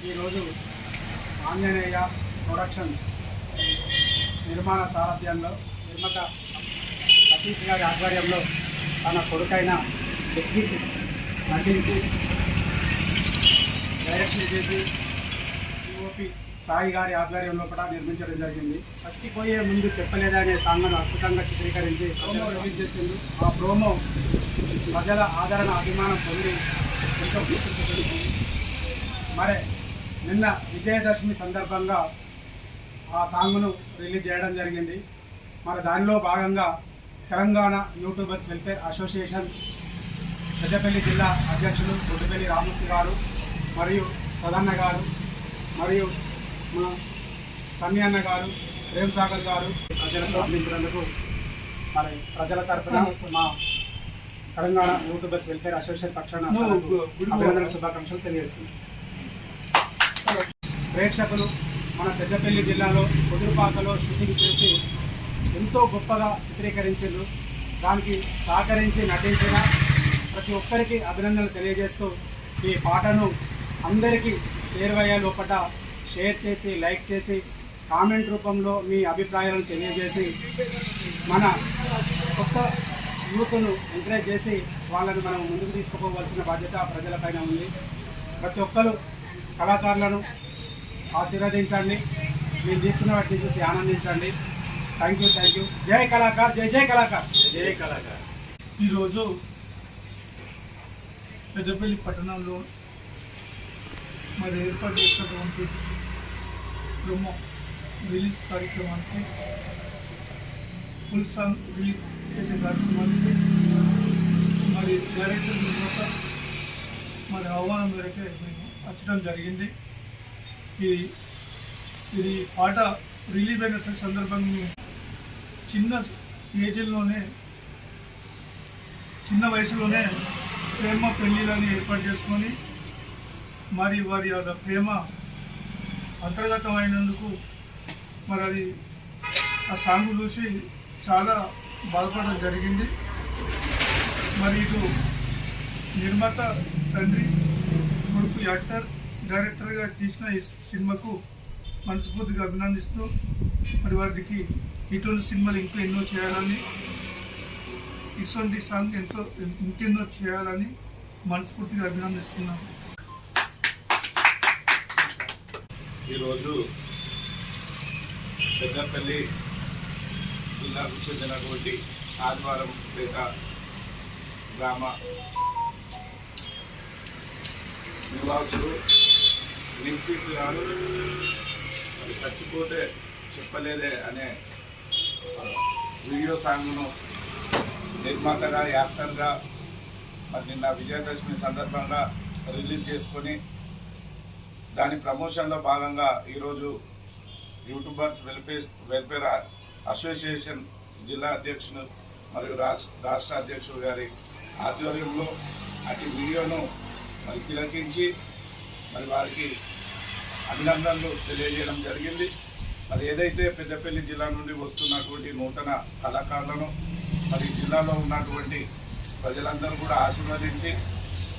ఈరోజు ఆంజనేయ ప్రొడక్షన్ నిర్మాణ సారథ్యంలో నిర్మాత సతీష్ గారి ఆధ్వర్యంలో తన కొడుకైన టెక్నిక్ నటించి డైరెక్షన్ చేసి యుఓపి సాయి గారి ఆధ్వర్యంలో కూడా నిర్మించడం జరిగింది. చచ్చిపోయే ముందు చెప్పలేదా అనే సాంగ్ను అద్భుతంగా చిత్రీకరించి ప్రోమో రిలీజ్ చేసింది. ఆ ప్రోమో ప్రజల ఆదరణ అభిమానం పొంది ఎంతో గుర్తింపు. మరి నిన్న విజయదశమి సందర్భంగా ఆ సాంగ్ను రిలీజ్ చేయడం జరిగింది. మరి దానిలో భాగంగా Telangana YouTubers welfare association Peddapalli జిల్లా అధ్యక్షులు బొడ్డుపల్లి రామూర్తి గారు మరియు సదన్న గారు మరియు మా సన్నీ అన్న గారు, ప్రేమ్ సాగర్ గారు ప్రజలకు అందించినందుకు మరి ప్రజల తరఫున మా తెలంగాణ యూట్యూబర్స్ వెల్ఫేర్ అసోసియేషన్ పక్షాన అభినందన శుభాకాంక్షలు తెలియజేస్తుంది. ప్రేక్షకులు మన పెద్దపల్లి జిల్లాలో కుదురుపాకలో షూటింగ్ చేసి ఎంతో గొప్పగా చిత్రీకరించారు. దానికి సహకరించి నటించిన ప్రతి ఒక్కరికి అభినందనలు తెలియజేస్తూ ఈ పాటను అందరికీ చేరువయ్యే లోపల షేర్ చేసి లైక్ చేసి కామెంట్ రూపంలో మీ అభిప్రాయాలను తెలియజేసి మన కొత్త యూత్ను ఎంకరేజ్ చేసి వాళ్ళని మనం ముందుకు తీసుకుపోవాల్సిన బాధ్యత ప్రజలపైన ఉంది. ప్రతి ఒక్కరు కళాకారులను ఆశీర్వదించండి. మేము తీసుకున్న వాటిని చూసి ఆనందించండి. Thank you. జై కళాకార్, జై జై కళాకార్, జై కళాకార్. ఈరోజు పెద్దపల్లి పట్టణంలో మరి ఏర్పాటు చేసినటువంటి ప్రోమో రిలీజ్ కార్యక్రమానికి ఫుల్ సాంగ్ రిలీజ్ చేసే కార్యక్రమానికి మరి డైరెక్టర్ నిర్మాత మరి ఆహ్వానం మేరకే మేము వచ్చడం జరిగింది. ఇది పాట రిలీజ్ అయిన సందర్భంగా చిన్న వయసులోనే ప్రేమ పెళ్ళిళ్ళని ఏర్పాటు చేసుకొని మరి వారి యొక్క ప్రేమ అంతర్గతమైనందుకు మరి అది ఆ సాంగ్ చూసి చాలా బాధపడడం జరిగింది. మరి ఇటు నిర్మాత తండ్రి కొడుకు యాక్టర్ డైరెక్టర్గా తీసిన ఈ సినిమాకు మనస్ఫూర్తిగా అభినందిస్తూ మరి వారికి ఇటువంటి సినిమాలు ఇంకా ఎన్నో చేయాలని, ఇటువంటి సాంగ్ ఇంకెన్నో చేయాలని మనస్ఫూర్తిగా అభినందిస్తున్నాను. ఈరోజు పెద్దపల్లి జిల్లాకు చెందినటువంటి ఆదివారంపేట గ్రామ నివాసులు నిశ్చిత్ గారు అది చచ్చిపోతే చెప్పలేదే అనే వీడియో సాంగ్ను నిర్మాతగా యాక్టర్గా మరి నిన్న విజయదశమి సందర్భంగా రిలీజ్ చేసుకొని దాని ప్రమోషన్లో భాగంగా ఈరోజు యూట్యూబర్స్ వెల్ఫేర్ అసోసియేషన్ జిల్లా అధ్యక్షులు మరియు రాష్ట్ర అధ్యక్షుడు గారి ఆధ్వర్యంలో అటు వీడియోను మరి తిలకించి మరి వారికి అభినందనలు తెలియజేయడం జరిగింది. మరి ఏదైతే పెద్దపల్లి జిల్లా నుండి వస్తున్నటువంటి నూతన కళాకారులను మరి జిల్లాలో ఉన్నటువంటి ప్రజలందరూ కూడా ఆశీర్వదించి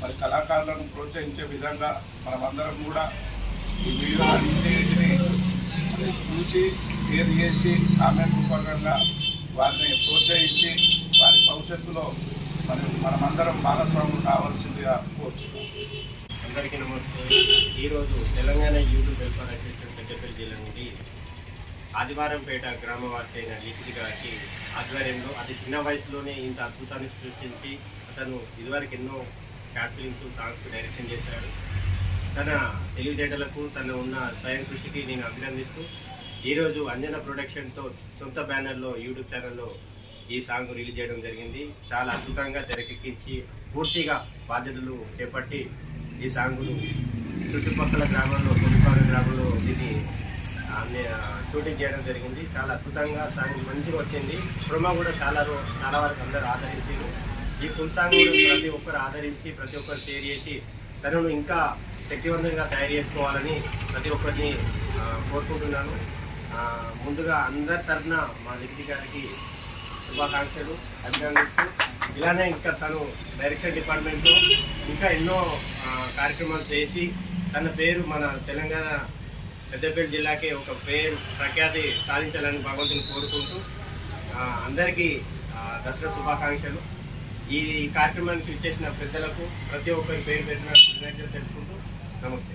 మరి కళాకారులను ప్రోత్సహించే విధంగా మనమందరం కూడా ఈ వీడియో అన్నింటినీ చూసి షేర్ చేసి కామెంట్ రూపకంగా వారిని ప్రోత్సహించి వారి భవిష్యత్తులో మనమందరం భాగస్వాములు కావాల్సిందిగా కోరుచున్నాం. అందరికీ నమస్తే. ఈరోజు Telangana YouTube welfare association Peddapalli జిల్లా నుండి ఆదివారంపేట గ్రామవాసి అయిన లిఖిత్ గారికి ఆధ్వర్యంలో అతి చిన్న వయసులోనే ఇంత అద్భుతాన్ని సృష్టించి అతను ఇదివరకు ఎన్నో షార్ట్ ఫిలిమ్స్ సాంగ్స్ డైరెక్షన్ చేశాడు. తన తెలివితేటలకు తన ఉన్న స్వయం కృషికి నేను అభినందిస్తూ ఈరోజు అంజన ప్రొడక్షన్తో సొంత బ్యానర్లో యూట్యూబ్ ఛానల్లో ఈ సాంగ్ రిలీజ్ చేయడం జరిగింది. చాలా అద్భుతంగా తెరకెక్కించి పూర్తిగా బాధ్యతలు చేపట్టి ఈ సాంగును చుట్టుపక్కల గ్రామాల్లో కొద్దిపాడు గ్రామంలో దీన్ని షూటింగ్ చేయడం జరిగింది. చాలా అద్భుతంగా సాంగ్ మంచిగా వచ్చింది. ప్రోమో కూడా చాలా వరకు అందరూ ఆదరించారు. ఈ ఫుల్ సాంగ్ కూడా ప్రతి ఒక్కరు ఆదరించి ప్రతి ఒక్కరు షేర్ చేసి తనను ఇంకా శక్తివంతంగా తయారు చేసుకోవాలని ప్రతి ఒక్కరిని కోరుకుంటున్నాను. ముందుగా అందరి తరఫున మా లిఖిత్ గారికి శుభాకాంక్షలు అభినందిస్తూ ఇలానే ఇంకా తను డైరెక్షన్ డిపార్ట్మెంట్లో ఇంకా ఎన్నో కార్యక్రమాలు చేసి తన పేరు మన తెలంగాణ పెద్దపల్లి జిల్లాకి ఒక పేరు ప్రఖ్యాతి సాధించాలని భగవంతుని కోరుకుంటూ అందరికీ దసరా శుభాకాంక్షలు. ఈ కార్యక్రమానికి ఇచ్చేసిన పెద్దలకు ప్రతి ఒక్కరి పేరు పెట్టిన కృతజ్ఞతలు తెలుపుకుంటూ నమస్తే.